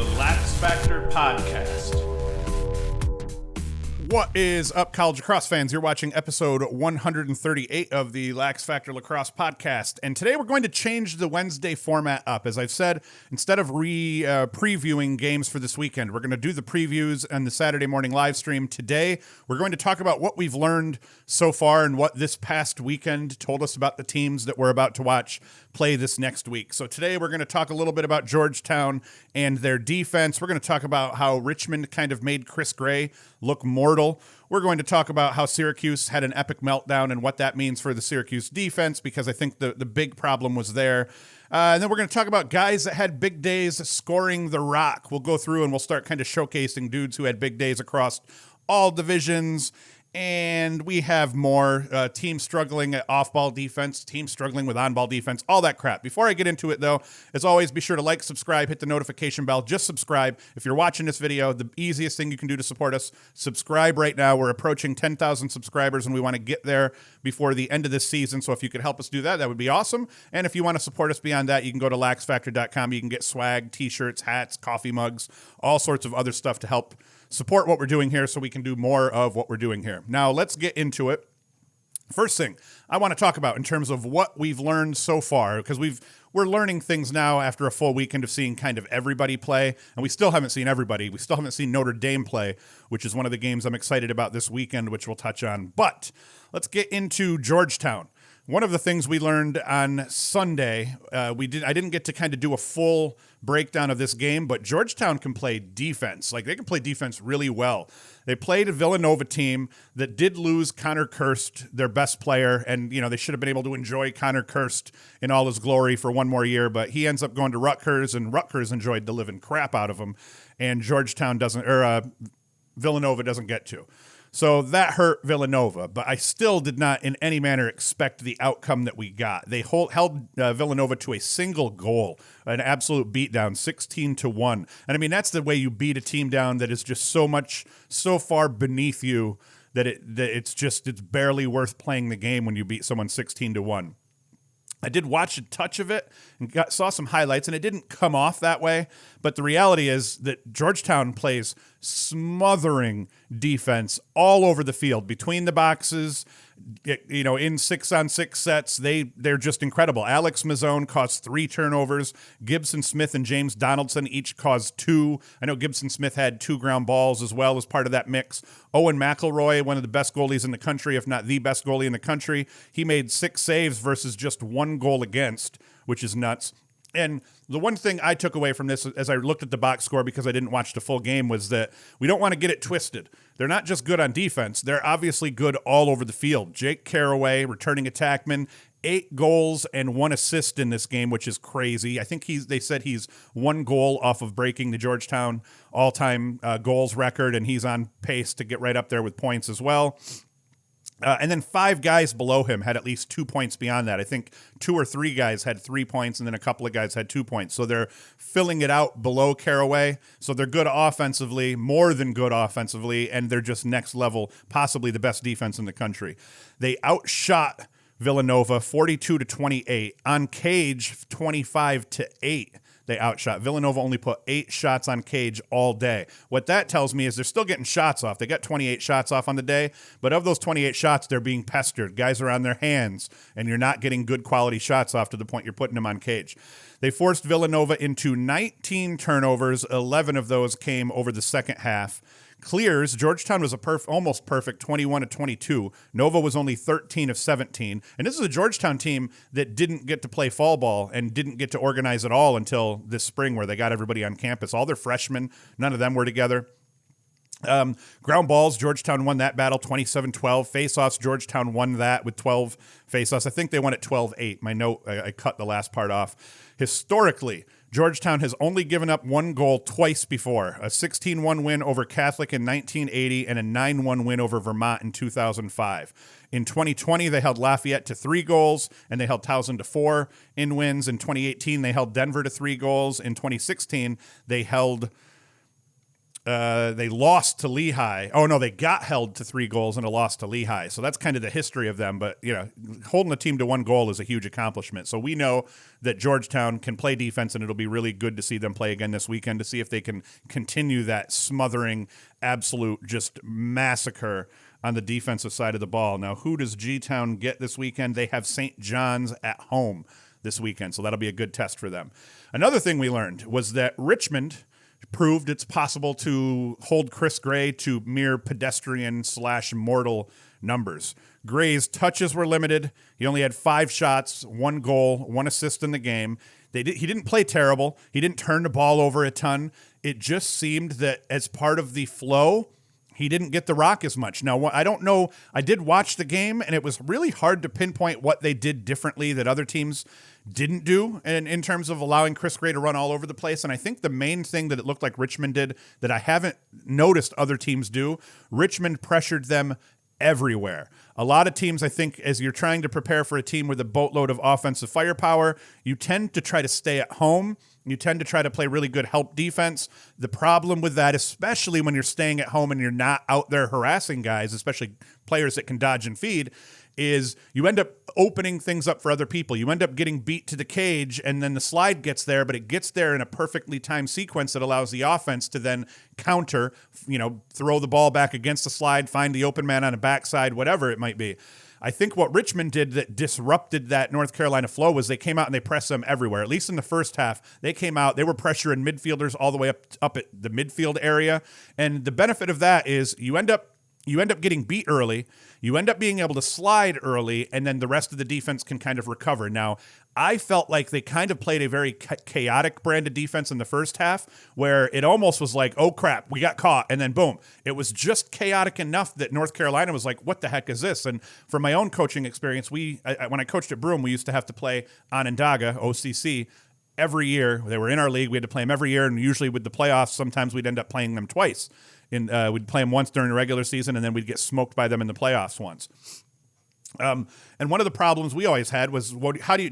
the LaxFactor podcast. What is up, college lacrosse fans? You're watching episode 138 of the LaxFactor Lacrosse podcast. And today we're going to change the Wednesday format up. As I've said, instead of previewing games for this weekend, we're going to do the previews and the Saturday morning live stream. Today, we're going to talk about what we've learned so far and what this past weekend told us about the teams that we're about to watch play this next week. So today we're going to talk a little bit about Georgetown and their defense. We're going to talk about how Richmond kind of made Chris Gray look mortal. We're going to talk about how Syracuse had an epic meltdown and what that means for the Syracuse defense, because I think the big problem was there. And then we're going to talk about guys that had big days scoring the rock. We'll go through and we'll start kind of showcasing dudes who had big days across all divisions. And we have more teams struggling at off-ball defense, teams struggling with on-ball defense, all that crap. Before I get into it, though, as always, be sure to like, subscribe, hit the notification bell. Just subscribe. If you're watching this video, the easiest thing you can do to support us, subscribe right now. We're approaching 10,000 subscribers, and we want to get there before the end of this season. So if you could help us do that, that would be awesome. And if you want to support us beyond that, you can go to laxfactor.com. You can get swag, T-shirts, hats, coffee mugs, all sorts of other stuff to help support what we're doing here so we can do more of what we're doing here. Now, let's get into it. First thing I want to talk about in terms of what we've learned so far, because we're learning things now after a full weekend of seeing kind of everybody play, and we still haven't seen everybody. We still haven't seen Notre Dame play, which is one of the games I'm excited about this weekend, which we'll touch on. But let's get into Georgetown. One of the things we learned on Sunday, I didn't get to kind of do a full breakdown of this game, but Georgetown can play defense. Like, they can play defense really well. They played a Villanova team that did lose Connor Kirst, their best player, and they should have been able to enjoy Connor Kirst in all his glory for one more year, but he ends up going to Rutgers, and Rutgers enjoyed the living crap out of him, and Villanova doesn't get to. So that hurt Villanova, but I still did not in any manner expect the outcome that we got. They held Villanova to a single goal, an absolute beatdown, 16-1. And I mean, that's the way you beat a team down that is just so far beneath you that it's barely worth playing the game when you beat someone 16-1. I did watch a touch of it and saw some highlights, and it didn't come off that way. But the reality is that Georgetown plays smothering defense all over the field, between the boxes, in 6-on-6 sets. They're just incredible. Alex Mazzone caused 3 turnovers. Gibson Smith and James Donaldson each caused 2. I know Gibson Smith had 2 ground balls as well as part of that mix. Owen McElroy, one of the best goalies in the country, if not the best goalie in the country, he made 6 saves versus just 1 goal against, which is nuts. And the one thing I took away from this as I looked at the box score, because I didn't watch the full game, was that we don't want to get it twisted. They're not just good on defense. They're obviously good all over the field. Jake Caraway, returning attackman, 8 goals and 1 assist in this game, which is crazy. I think they said he's 1 goal off of breaking the Georgetown all-time goals record, and he's on pace to get right up there with points as well. And then 5 guys below him had at least 2 points beyond that. I think 2 or 3 guys had 3 points, and then a couple of guys had 2 points. So they're filling it out below Caraway. So they're good offensively, more than good offensively, and they're just next level, possibly the best defense in the country. They outshot Villanova 42-28. On cage, 25-8. They outshot. Villanova only put 8 shots on cage all day. What that tells me is they're still getting shots off. They got 28 shots off on the day, but of those 28 shots, they're being pestered. Guys are on their hands, and you're not getting good quality shots off to the point you're putting them on cage. They forced Villanova into 19 turnovers. 11 of those came over the second half. Clears, Georgetown was almost perfect, 21-22. Nova was only 13 of 17. And this is a Georgetown team that didn't get to play fall ball and didn't get to organize at all until this spring, where they got everybody on campus. All their freshmen, none of them were together. Ground balls, Georgetown won that battle 27-12. Face-offs, Georgetown won that with 12 face-offs. I think they won at 12-8. My note, I cut the last part off. Historically, Georgetown has only given up 1 goal twice before, a 16-1 win over Catholic in 1980 and a 9-1 win over Vermont in 2005. In 2020, they held Lafayette to 3 goals, and they held Towson to 4 in wins. In 2018, they held Denver to 3 goals. In 2016, they held They lost to Lehigh. Oh, no, they got held to 3 goals and a loss to Lehigh. So that's kind of the history of them. But, holding a team to 1 goal is a huge accomplishment. So we know that Georgetown can play defense, and it'll be really good to see them play again this weekend to see if they can continue that smothering, absolute just massacre on the defensive side of the ball. Now, who does G-Town get this weekend? They have St. John's at home this weekend, so that'll be a good test for them. Another thing we learned was that Richmond proved it's possible to hold Chris Gray to mere pedestrian/mortal numbers. Gray's touches were limited. He only had 5 shots, 1 goal, 1 assist in the game. He didn't play terrible. He didn't turn the ball over a ton. It just seemed that as part of the flow, he didn't get the rock as much. Now, I don't know. I did watch the game, and it was really hard to pinpoint what they did differently that other teams didn't do in terms of allowing Chris Gray to run all over the place. And I think the main thing that it looked like Richmond did that I haven't noticed other teams do, Richmond pressured them everywhere. A lot of teams, I think, as you're trying to prepare for a team with a boatload of offensive firepower, you tend to try to stay at home. You tend to try to play really good help defense. The problem with that, especially when you're staying at home and you're not out there harassing guys, especially players that can dodge and feed, is you end up opening things up for other people. You end up getting beat to the cage, and then the slide gets there, but it gets there in a perfectly timed sequence that allows the offense to then counter, throw the ball back against the slide, find the open man on a backside, whatever it might be. I think what Richmond did that disrupted that North Carolina flow was they came out and they pressed them everywhere. At least in the first half, they came out, they were pressuring midfielders all the way up at the midfield area. And the benefit of that is you end up getting beat early. You end up being able to slide early, and then the rest of the defense can kind of recover. Now, I felt like they kind of played a very chaotic brand of defense in the first half where it almost was like, oh, crap, we got caught, and then boom. It was just chaotic enough that North Carolina was like, what the heck is this? And from my own coaching experience, when I coached at Broome, we used to have to play Onondaga, OCC, every year. They were in our league. We had to play them every year, and usually with the playoffs, sometimes we'd end up playing them twice. We'd play them once during the regular season, and then we'd get smoked by them in the playoffs once. And one of the problems we always had was, how do you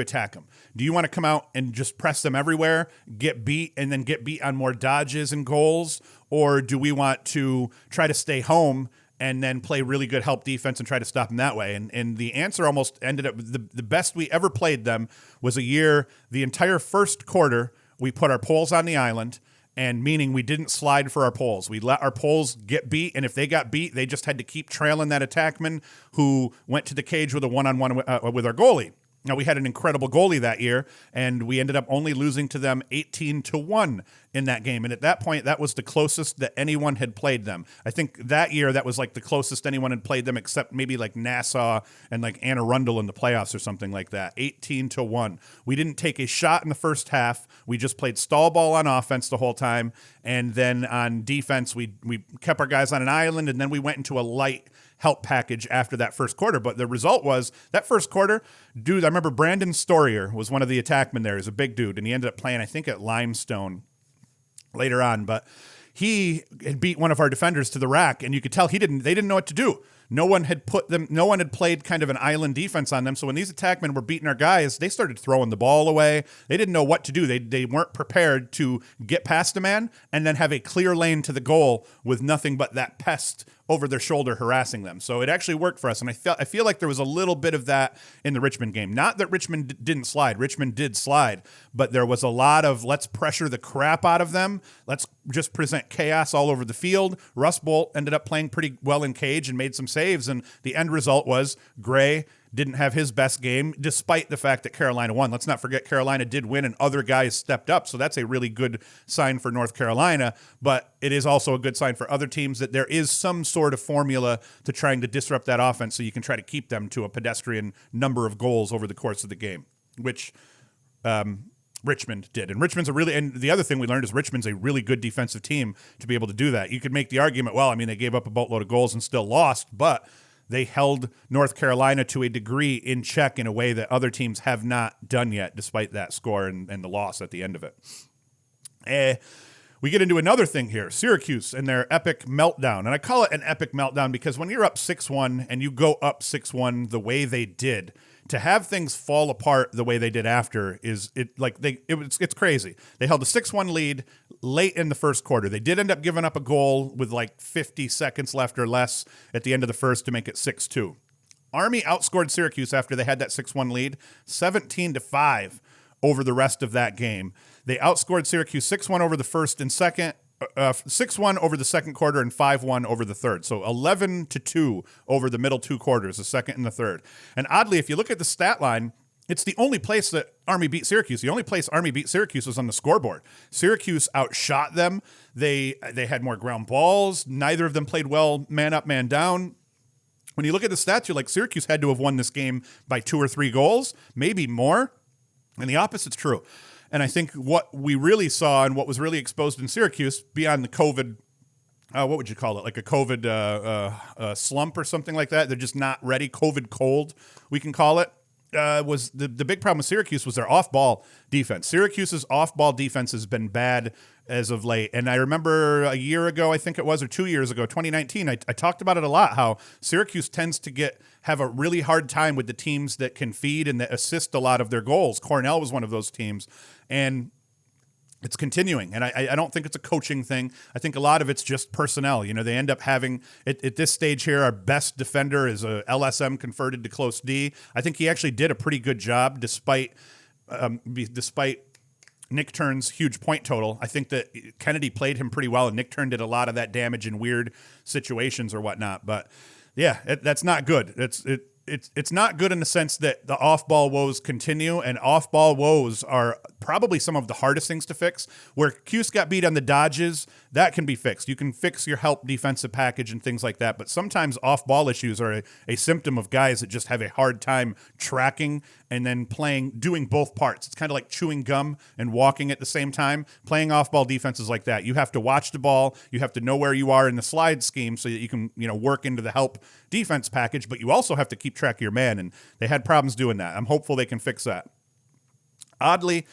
attack them? Do you want to come out and just press them everywhere, get beat, and then get beat on more dodges and goals? Or do we want to try to stay home and then play really good help defense and try to stop them that way? And the answer almost ended up, the best we ever played them was a year, the entire first quarter, we put our poles on the island, and meaning we didn't slide for our poles. We let our poles get beat, and if they got beat, they just had to keep trailing that attackman who went to the cage with a one-on-one with our goalie. Now, we had an incredible goalie that year, and we ended up only losing to them 18-1 in that game. And at that point, that was the closest that anyone had played them. I think that year, that was like the closest anyone had played them, except maybe like Nassau and like Anne Arundel in the playoffs or something like that. 18-1. We didn't take a shot in the first half. We just played stall ball on offense the whole time. And then on defense, we kept our guys on an island, and then we went into a light help package after that first quarter. But the result was that first quarter, dude, I remember Brandon Storier was one of the attackmen there. He's a big dude, and he ended up playing, I think, at Limestone later on. But he had beat one of our defenders to the rack, and you could tell they didn't know what to do. No one had played kind of an island defense on them. So when these attackmen were beating our guys, they started throwing the ball away. They didn't know what to do. They weren't prepared to get past a man and then have a clear lane to the goal with nothing but that pest over their shoulder harassing them. So it actually worked for us. And I feel like there was a little bit of that in the Richmond game. Not that Richmond didn't slide. Richmond did slide. But there was a lot of let's pressure the crap out of them. Let's just present chaos all over the field. Russ Bolt ended up playing pretty well in cage and made some saves. And the end result was Gray didn't have his best game, despite the fact that Carolina won. Let's not forget Carolina did win and other guys stepped up. So that's a really good sign for North Carolina. But it is also a good sign for other teams that there is some sort of formula to trying to disrupt that offense so you can try to keep them to a pedestrian number of goals over the course of the game, which Richmond did. And and the other thing we learned is Richmond's a really good defensive team to be able to do that. You could make the argument, well, I mean, they gave up a boatload of goals and still lost, but they held North Carolina to a degree in check in a way that other teams have not done yet, despite that score and the loss at the end of it. We get into another thing here, Syracuse and their epic meltdown. And I call it an epic meltdown because when you're up 6-1 and you go up 6-1 the way they did, to have things fall apart the way they did after it's crazy. They held a 6-1 lead late in the first quarter. They did end up giving up a goal with like 50 seconds left or less at the end of the first to make it 6-2. Army outscored Syracuse after they had that 6-1 lead, 17-5 over the rest of that game. They outscored Syracuse 6-1 over the first and second, 6-1 over the second quarter and 5-1 over the third. So 11-2 over the middle two quarters, the second and the third. And oddly, if you look at the stat line, it's the only place that Army beat Syracuse. The only place Army beat Syracuse was on the scoreboard. Syracuse outshot them. They had more ground balls. Neither of them played well man up, man down. When you look at the stats, you're like, Syracuse had to have won this game by 2 or 3 goals, maybe more. And the opposite's true. And I think what we really saw and what was really exposed in Syracuse, beyond the COVID, what would you call it? Like a COVID slump or something like that. They're just not ready. COVID cold, we can call it. Was the big problem with Syracuse was their off-ball defense. Syracuse's off-ball defense has been bad as of late. And I remember a year ago, I think it was, or 2 years ago, 2019, I talked about it a lot, how Syracuse tends to have a really hard time with the teams that can feed and that assist a lot of their goals. Cornell was one of those teams. And it's continuing, and I don't think it's a coaching thing. I think a lot of it's just personnel. You know, they end up having, at this stage here, our best defender is a LSM converted to close D. I think he actually did a pretty good job despite Nick Turn's huge point total. I think that Kennedy played him pretty well, and Nick Turn did a lot of that damage in weird situations or whatnot. But yeah, that's not good. It's not good in the sense that the off-ball woes continue, and off-ball woes are probably some of the hardest things to fix. Where Cuse got beat on the dodges, that can be fixed. You can fix your help defensive package and things like that, but sometimes off-ball issues are a symptom of guys that just have a hard time tracking and then doing both parts. It's kind of like chewing gum and walking at the same time. Playing off-ball defense is like that. You have to watch the ball. You have to know where you are in the slide scheme so that you can, work into the help defense package, but you also have to keep track of your man, and they had problems doing that. I'm hopeful they can fix that. Oddly,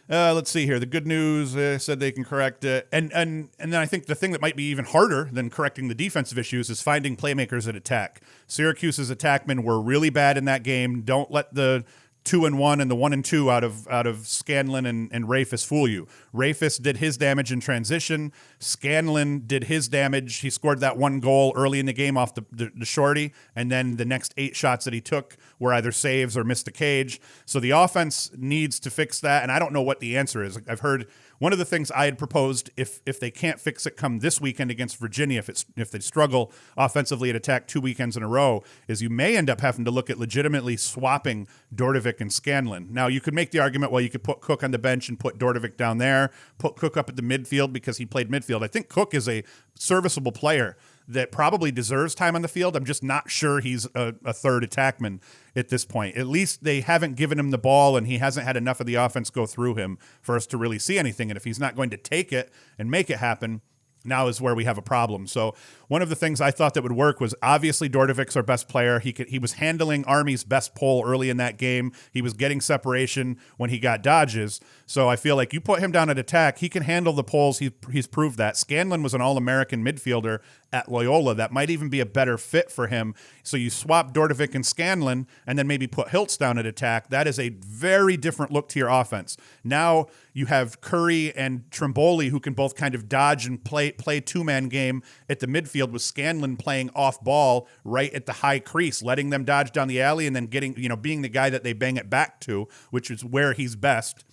let's see here. The good news said they can correct it. And then I think the thing that might be even harder than correcting the defensive issues is finding playmakers at attack. Syracuse's attackmen were really bad in that game. Don't let the 2-1 and the 1-2 out of Scanlon and Rafis fool you. Rafis did his damage in transition. Scanlon did his damage. He scored that one goal early in the game off the shorty, and then the next 8 shots that he took were either saves or missed the cage. So the offense needs to fix that, and I don't know what the answer is. I've heard one of the things I had proposed, if they can't fix it come this weekend against Virginia, if they struggle offensively at attack 2 weekends in a row, is you may end up having to look at legitimately swapping Dordovic and Scanlon. Now, you could make the argument, well, you could put Cook on the bench and put Dordovic down there, put Cook up at the midfield because he played midfield. I think Cook is a serviceable player that probably deserves time on the field. I'm just not sure he's a third attackman at this point. At least they haven't given him the ball, and he hasn't had enough of the offense go through him for us to really see anything. And if he's not going to take it and make it happen, now is where we have a problem. So one of the things I thought that would work was obviously Dordovic's our best player. He was handling Army's best pull early in that game. He was getting separation when he got dodges. So I feel like you put him down at attack, he can handle the pulls. He's proved that. Scanlon was an All-American midfielder at Loyola. That might even be a better fit for him. So you swap Dordovic and Scanlon and then maybe put Hiltz down at attack. That is a very different look to your offense. Now you have Curry and Trimboli who can both kind of dodge and play two-man game at the midfield, with Scanlon playing off ball right at the high crease, letting them dodge down the alley and then being the guy that they bang it back to, which is where he's best.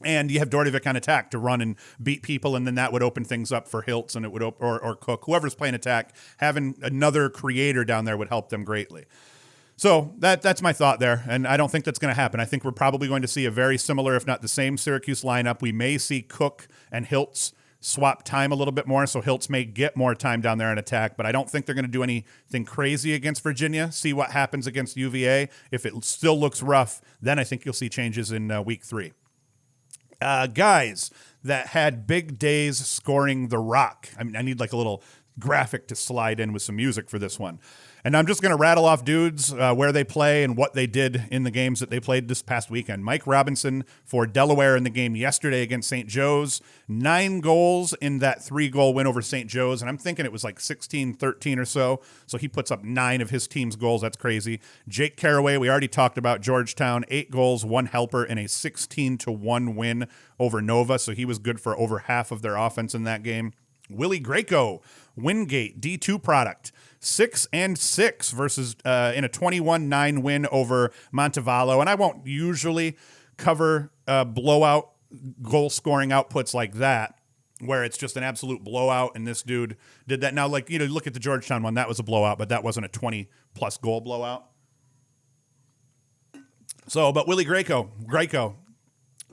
And you have Dordovic on attack to run and beat people, and then that would open things up for Hiltz, and it would or Cook, whoever's playing attack. Having another creator down there would help them greatly. So that's my thought there, and I don't think that's going to happen. I think we're probably going to see a very similar, if not the same, Syracuse lineup. We may see Cook and Hiltz swap time a little bit more, so Hiltz may get more time down there in attack, but I don't think they're going to do anything crazy against Virginia. See what happens against UVA. If it still looks rough, then I think you'll see changes in week 3. Guys that had big days scoring the rock. I mean, I need like a little graphic to slide in with some music for this one. And I'm just going to rattle off dudes where they play and what they did in the games that they played this past weekend. Mike Robinson for Delaware in the game yesterday against St. Joe's. 9 goals in that 3-goal win over St. Joe's. And I'm thinking it was like 16-13 or so. So he puts up 9 of his team's goals. That's crazy. Jake Caraway, we already talked about Georgetown. 8 goals, 1 helper in a 16-1 win over Nova. So he was good for over half of their offense in that game. Willie Greco, Wingate, D2 product. 6-6 versus in a 21-9 win over Montevallo. And I won't usually cover blowout goal-scoring outputs like that, where it's just an absolute blowout, and this dude did that. Now, like, look at the Georgetown one. That was a blowout, but that wasn't a 20-plus goal blowout. So, but Willie Greco,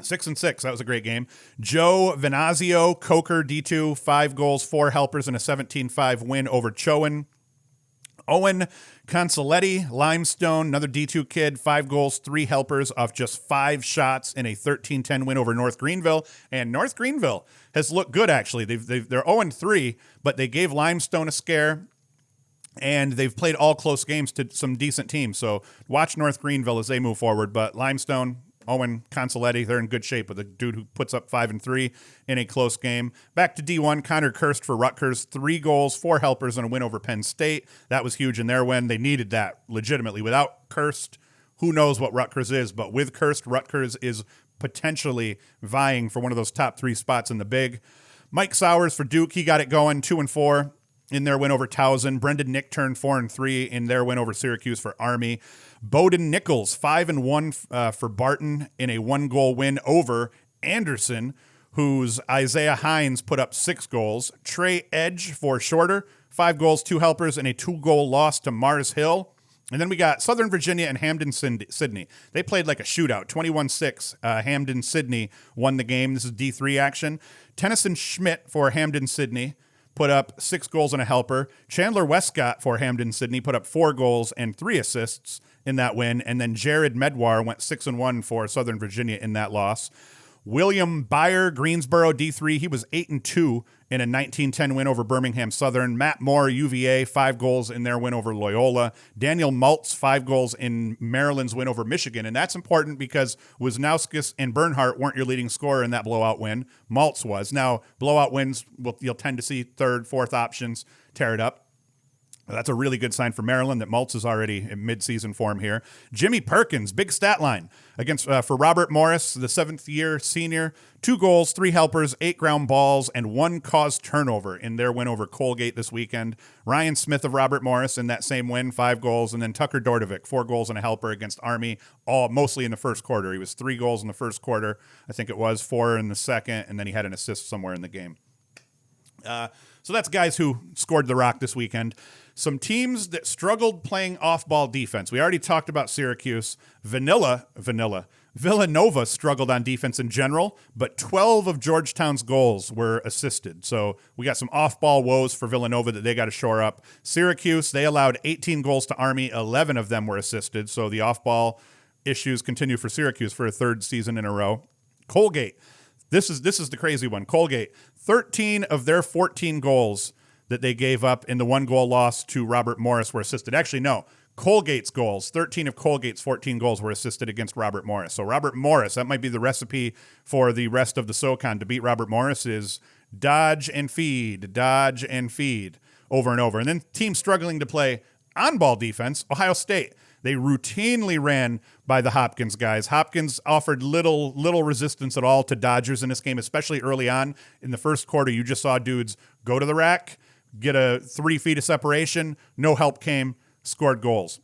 6-6. That was a great game. Joe Venazio, Coker, D2, 5 goals, 4 helpers, and a 17-5 win over Chowan. Owen Consoletti, Limestone, another D2 kid, 5 goals, 3 helpers off just 5 shots in a 13-10 win over North Greenville. And North Greenville has looked good, actually. They're 0-3, but they gave Limestone a scare, and they've played all close games to some decent teams. So watch North Greenville as they move forward. But Limestone, Owen Consoletti, they're in good shape with a dude who puts up 5 and 3 in a close game. Back to D1, Connor Kirst for Rutgers, 3 goals, 4 helpers, and a win over Penn State. That was huge in their win. They needed that legitimately. Without Kirst, who knows what Rutgers is, but with Kirst, Rutgers is potentially vying for one of those top 3 spots in the Big. Mike Sowers for Duke, he got it going, 2-4 in their win over Towson. Brendan Nick turned 4-3 in their win over Syracuse for Army. Bowden Nichols, 5-1 for Barton in a 1-goal win over Anderson, whose Isaiah Hines put up 6 goals. Trey Edge for Shorter, 5 goals, 2 helpers, and a 2-goal loss to Mars Hill. And then we got Southern Virginia and Hamden-Sydney. They played like a shootout, 21-6. Hamden-Sydney won the game. This is D3 action. Tennyson Schmidt for Hamden-Sydney put up 6 goals and a helper. Chandler Westcott for Hamden-Sydney put up 4 goals and 3 assists in that win. And then Jared Medwar went 6-1 for Southern Virginia in that loss. William Byer, Greensboro, D3. He was 8-2 in a 19-10 win over Birmingham Southern. Matt Moore, UVA, 5 goals in their win over Loyola. Daniel Maltz, 5 goals in Maryland's win over Michigan. And that's important because Wisnauskas and Bernhardt weren't your leading scorer in that blowout win. Maltz was. Now, blowout wins, you'll tend to see third, fourth options tear it up. That's a really good sign for Maryland that Maltz is already in midseason form here. Jimmy Perkins, big stat line against for Robert Morris, the 7th-year senior. 2 goals, 3 helpers, 8 ground balls, and 1 caused turnover in their win over Colgate this weekend. Ryan Smith of Robert Morris in that same win, 5 goals. And then Tucker Dordovic, 4 goals and a helper against Army, all mostly in the first quarter. He was 3 goals in the first quarter. I think it was 4 in the second, and then he had an assist somewhere in the game. So that's guys who scored the rock this weekend. Some teams that struggled playing off-ball defense. We already talked about Syracuse. Villanova struggled on defense in general, but 12 of Georgetown's goals were assisted. So we got some off-ball woes for Villanova that they got to shore up. Syracuse, they allowed 18 goals to Army. 11 of them were assisted. So the off-ball issues continue for Syracuse for a 3rd season in a row. Colgate, this is the crazy one. Colgate, 13 of their 14 goals that they gave up in the 1-goal loss to Robert Morris were assisted. Actually, no. Colgate's goals, 13 of Colgate's 14 goals were assisted against Robert Morris. So Robert Morris, that might be the recipe for the rest of the SoCon to beat Robert Morris is dodge and feed over and over. And then teams struggling to play on-ball defense, Ohio State. They routinely ran by the Hopkins guys. Hopkins offered little resistance at all to Dodgers in this game, especially early on. In the first quarter, you just saw dudes go to the rack, get a 3 feet of separation, no help came, scored goals.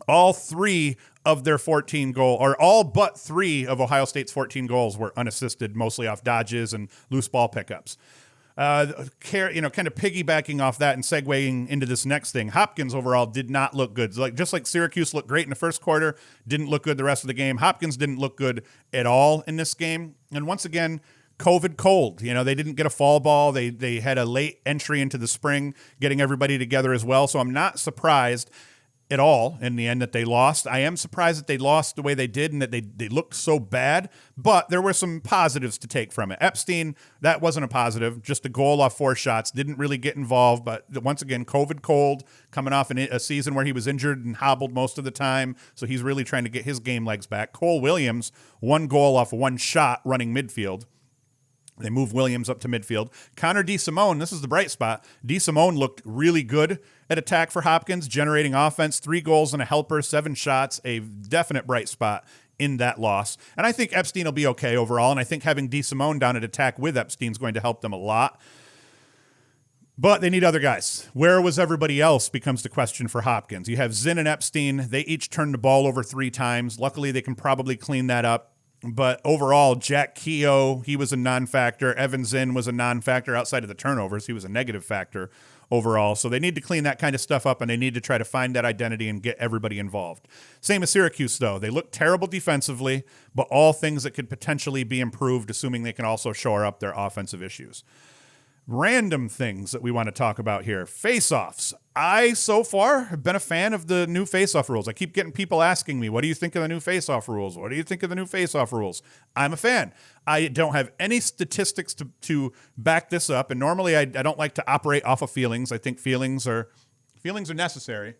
All 3 of their 14 goals, or all but 3 of Ohio State's 14 goals were unassisted, mostly off dodges and loose ball pickups. Kind of piggybacking off that and segueing into this next thing, Hopkins overall did not look good. Just like Syracuse looked great in the first quarter, didn't look good the rest of the game. Hopkins didn't look good at all in this game. And once again, COVID cold. They didn't get a fall ball. They had a late entry into the spring, getting everybody together as well. So I'm not surprised. at all in the end that they lost. I am surprised that they lost the way they did and that they looked so bad, but there were some positives to take from it. Epstein, that wasn't a positive, just a goal off 4 shots, didn't really get involved, but once again, COVID cold, coming off a season where he was injured and hobbled most of the time, so he's really trying to get his game legs back. Cole Williams, 1 goal off 1 shot running midfield. They move Williams up to midfield. Connor DeSimone, this is the bright spot. DeSimone looked really good at attack for Hopkins, generating offense, 3 goals and a helper, 7 shots, a definite bright spot in that loss. And I think Epstein will be okay overall, and I think having DeSimone down at attack with Epstein is going to help them a lot. But they need other guys. Where was everybody else becomes the question for Hopkins. You have Zinn and Epstein. They each turned the ball over 3 times. Luckily, they can probably clean that up. But overall, Jack Keogh, he was a non-factor. Evan Zinn was a non-factor outside of the turnovers. He was a negative factor overall. So they need to clean that kind of stuff up, and they need to try to find that identity and get everybody involved. Same as Syracuse, though. They look terrible defensively, but all things that could potentially be improved, assuming they can also shore up their offensive issues. Random things that we want to talk about here. Face-offs. I, so far, have been a fan of the new face-off rules. I keep getting people asking me, what do you think of the new face-off rules? What do you think of the new face-off rules? I'm a fan. I don't have any statistics to back this up, and normally I don't like to operate off of feelings. I think feelings are necessary.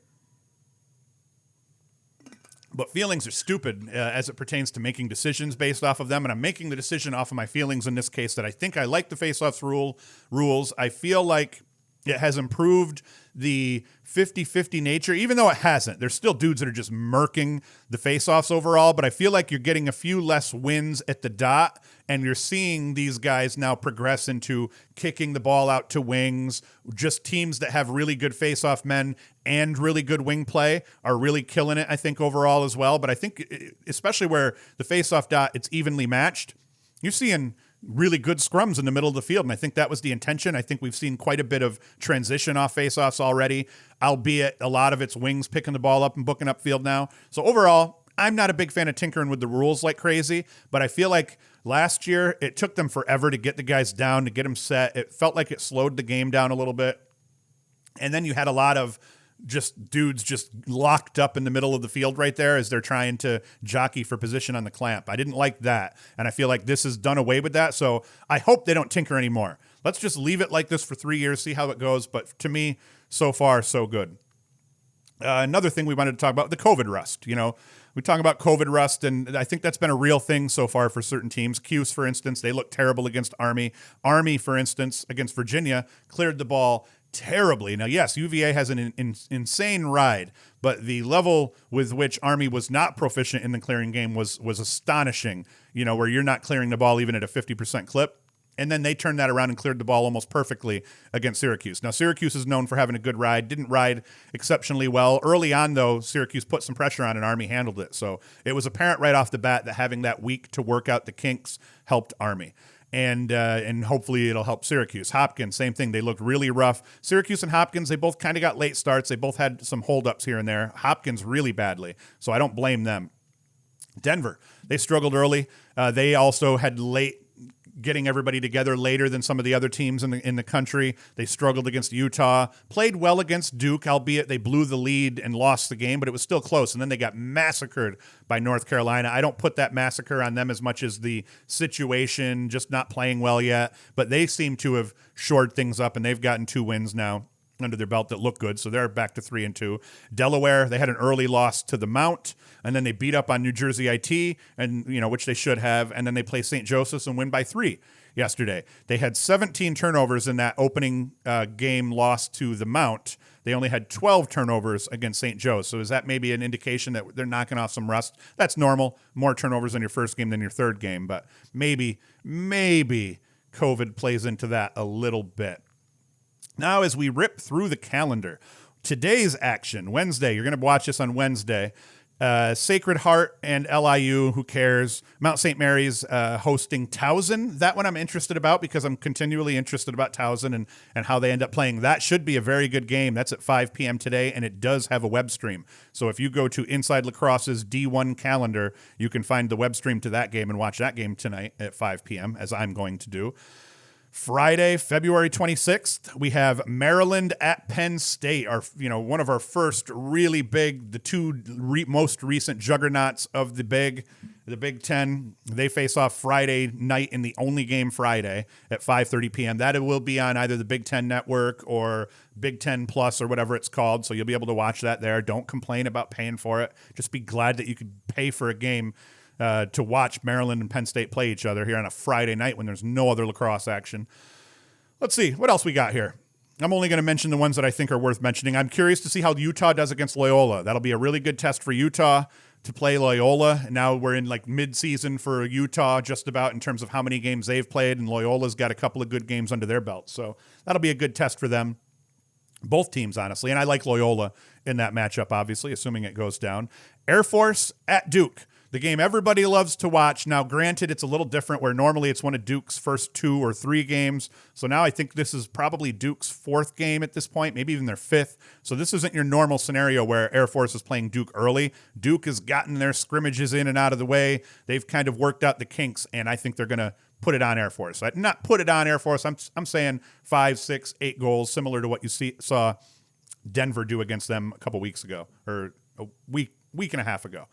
But feelings are stupid as it pertains to making decisions based off of them, and I'm making the decision off of my feelings in this case that I think I like the face-offs rules. I feel like it has improved the 50-50 nature, even though it hasn't. There's still dudes that are just murking the face-offs overall, but I feel like you're getting a few less wins at the dot, and you're seeing these guys now progress into kicking the ball out to wings. Just teams that have really good face-off men and really good wing play are really killing it, I think, overall as well. But I think, especially where the face-off dot, it's evenly matched, you're seeing really good scrums in the middle of the field, and I think that was the intention. I think we've seen quite a bit of transition off faceoffs already, albeit a lot of it's wings picking the ball up and booking up field now. So overall, I'm not a big fan of tinkering with the rules like crazy, but I feel like last year it took them forever to get the guys down, to get them set. It felt like it slowed the game down a little bit. And then you had a lot of just dudes just locked up in the middle of the field right there as they're trying to jockey for position on the clamp. I didn't like that, and I feel like this has done away with that, so I hope they don't tinker anymore. Let's just leave it like this for 3 years, see how it goes, but to me, so far, so good. Another thing we wanted to talk about, the COVID rust. You know, we talk about COVID rust, and I think that's been a real thing so far for certain teams. Cuse, for instance, they looked terrible against Army. Army, for instance, against Virginia, cleared the ball terribly. Now, yes, UVA has an insane ride, but the level with which Army was not proficient in the clearing game was astonishing, you know, where you're not clearing the ball even at a 50% clip. And then they turned that around and cleared the ball almost perfectly against Syracuse. Now, Syracuse is known for having a good ride, didn't ride exceptionally well. Early on, though, Syracuse put some pressure on and Army handled it. So it was apparent right off the bat that having that week to work out the kinks helped Army. And hopefully it'll help Syracuse. Hopkins, same thing. They looked really rough. Syracuse and Hopkins, they both kind of got late starts. They both had some holdups here and there. Hopkins really badly, so I don't blame them. Denver, they struggled early. They also had late getting everybody together later than some of the other teams in the country. They struggled against Utah, played well against Duke, albeit they blew the lead and lost the game, but it was still close. And then they got massacred by North Carolina. I don't put that massacre on them as much as the situation, just not playing well yet, but they seem to have shored things up, and they've gotten 2 wins now under their belt that look good, so they're back to 3-2. Delaware, they had an early loss to the Mount, and then they beat up on New Jersey IT, and which they should have, and then they play St. Joseph's and win by 3 yesterday. They had 17 turnovers in that opening game loss to the Mount. They only had 12 turnovers against St. Joe's, so is that maybe an indication that they're knocking off some rust? That's normal, more turnovers in your first game than your third game, but maybe COVID plays into that a little bit. Now, as we rip through the calendar, today's action, Wednesday, you're going to watch this on Wednesday. Sacred Heart and LIU, who cares? Mount St. Mary's hosting Towson. That one I'm interested about because I'm continually interested about Towson and how they end up playing. That should be a very good game. That's at 5 p.m. today, and it does have a web stream. So if you go to Inside Lacrosse's D1 calendar, you can find the web stream to that game and watch that game tonight at 5 p.m., as I'm going to do. Friday, February 26th, we have Maryland at Penn State, one of our first really big, the two most recent juggernauts of the Big Ten. They face off Friday night in the only game Friday at 5:30 p.m. That will be on either the Big Ten Network or Big Ten Plus or whatever it's called, so you'll be able to watch that there. Don't complain about paying for it. Just be glad that you could pay for a game to watch Maryland and Penn State play each other here on a Friday night when there's no other lacrosse action. Let's see. What else we got here? I'm only going to mention the ones that I think are worth mentioning. I'm curious to see how Utah does against Loyola. That'll be a really good test for Utah to play Loyola. Now we're in like mid-season for Utah just about in terms of how many games they've played, and Loyola's got a couple of good games under their belt. So that'll be a good test for them. Both teams, honestly. And I like Loyola in that matchup, obviously, assuming it goes down. Air Force at Duke. The game everybody loves to watch. Now, granted, it's a little different where normally it's one of Duke's first 2 or 3 games. So now I think this is probably Duke's 4th game at this point, maybe even their 5th. So this isn't your normal scenario where Air Force is playing Duke early. Duke has gotten their scrimmages in and out of the way. They've kind of worked out the kinks, and I think they're going to put it on Air Force. Not put it on Air Force. I'm saying 5, 6, 8 goals, similar to what you saw Denver do against them a couple weeks ago, or a week and a half ago.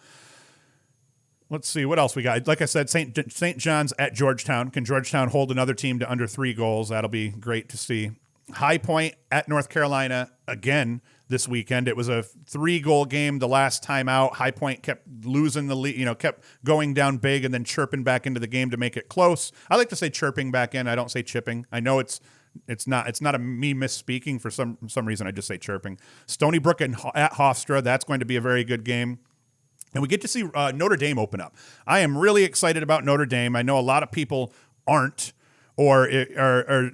Let's see what else we got. Like I said, St. John's at Georgetown. Can Georgetown hold another team to under 3 goals? That'll be great to see. High Point at North Carolina again this weekend. It was a 3-goal game the last time out. High Point kept losing the lead, kept going down big and then chirping back into the game to make it close. I like to say chirping back in. I don't say chipping. I know it's not a me misspeaking for some reason. I just say chirping. Stony Brook at Hofstra. That's going to be a very good game. And we get to see Notre Dame open up. I am really excited about Notre Dame. I know a lot of people aren't, or a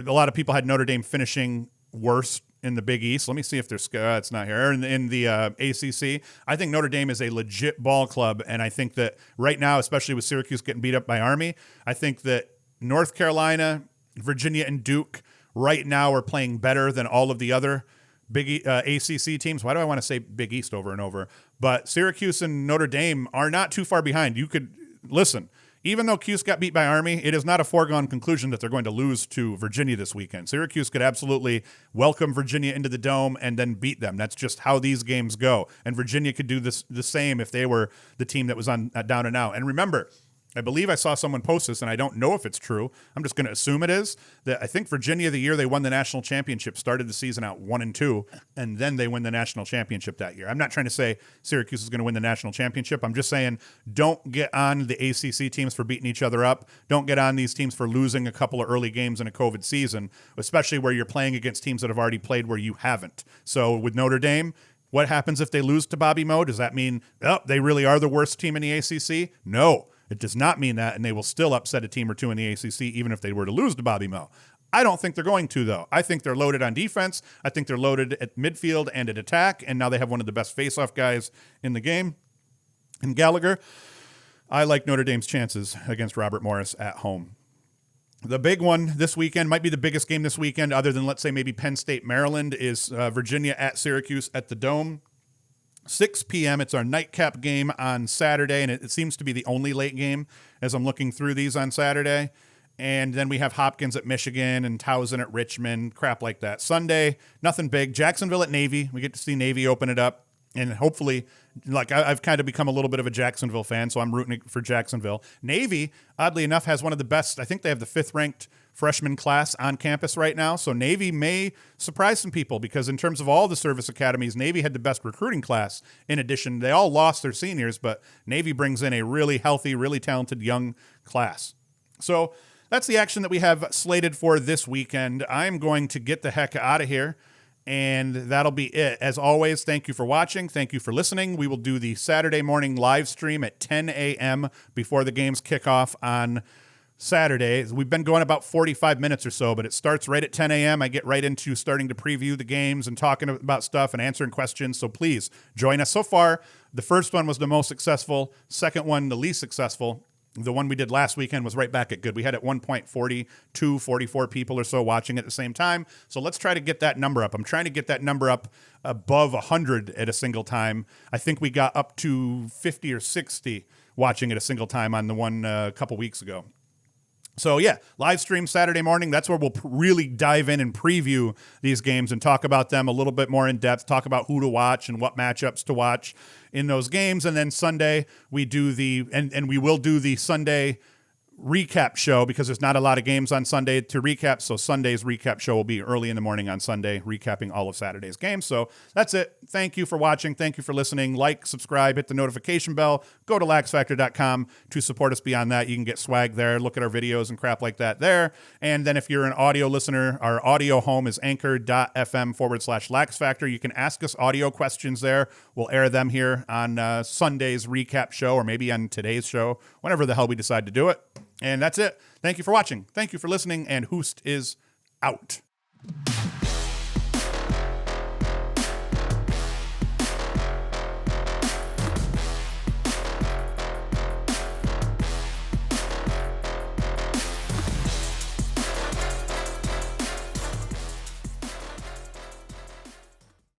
lot of people had Notre Dame finishing worse in the Big East. Let me see if there's it's not here in the ACC. I think Notre Dame is a legit ball club, and I think that right now, especially with Syracuse getting beat up by Army, I think that North Carolina, Virginia, and Duke right now are playing better than all of the other Big ACC teams. Why do I want to say Big East over and over? But Syracuse and Notre Dame are not too far behind. You could listen. Even though Cuse got beat by Army, it is not a foregone conclusion that they're going to lose to Virginia this weekend. Syracuse could absolutely welcome Virginia into the Dome and then beat them. That's just how these games go. And Virginia could do the same if they were the team that was on down and out. And remember, I believe I saw someone post this, and I don't know if it's true. I'm just going to assume it is. That I think Virginia, the year they won the national championship, started the season out 1-2, and then they win the national championship that year. I'm not trying to say Syracuse is going to win the national championship. I'm just saying don't get on the ACC teams for beating each other up. Don't get on these teams for losing a couple of early games in a COVID season, especially where you're playing against teams that have already played where you haven't. So with Notre Dame, what happens if they lose to Bobby Moe? Does that mean, they really are the worst team in the ACC? No. It does not mean that, and they will still upset a team or two in the ACC, even if they were to lose to Bobby Moe. I don't think they're going to, though. I think they're loaded on defense. I think they're loaded at midfield and at attack, and now they have one of the best face-off guys in the game, in Gallagher. I like Notre Dame's chances against Robert Morris at home. The big one this weekend, might be the biggest game this weekend, other than, let's say, maybe Penn State, Maryland, is Virginia at Syracuse at the Dome. 6 p.m. It's our nightcap game on Saturday, and it seems to be the only late game as I'm looking through these on Saturday. And then we have Hopkins at Michigan and Towson at Richmond, crap like that. Sunday, nothing big. Jacksonville at Navy. We get to see Navy open it up. And hopefully, I've kind of become a little bit of a Jacksonville fan, so I'm rooting for Jacksonville. Navy, oddly enough, has one of the best, I think they have the 5th-ranked freshman class on campus right now. So Navy may surprise some people because in terms of all the service academies, Navy had the best recruiting class. In addition, they all lost their seniors, but Navy brings in a really healthy, really talented young class. So that's the action that we have slated for this weekend. I'm going to get the heck out of here, and that'll be it. As always, thank you for watching. Thank you for listening. We will do the Saturday morning live stream at 10 a.m. before the games kick off on Saturday. We've been going about 45 minutes or so, but it starts right at 10 a.m. I get right into starting to preview the games and talking about stuff and answering questions. So please join us. So far, the first one was the most successful. Second one, the least successful. The one we did last weekend was right back at good. We had at one point 42, 44 people or so watching at the same time. So let's try to get that number up. I'm trying to get that number up above 100 at a single time. I think we got up to 50 or 60 watching at a single time on the one a couple weeks ago. So yeah, live stream Saturday morning. That's where we'll really dive in and preview these games and talk about them a little bit more in depth, talk about who to watch and what matchups to watch in those games. And then Sunday we do and we will do the Sunday recap show because there's not a lot of games on Sunday to recap. So Sunday's recap show will be early in the morning on Sunday, recapping all of Saturday's games. So that's it. Thank you for watching. Thank you for listening. Like, subscribe, hit the notification bell. Go to LaxFactor.com to support us beyond that. You can get swag there. Look at our videos and crap like that there. And then if you're an audio listener, our audio home is anchor.fm/LaxFactor. You can ask us audio questions there. We'll air them here on Sunday's recap show or maybe on today's show, whenever the hell we decide to do it. And that's it. Thank you for watching. Thank you for listening. And Hoost is out.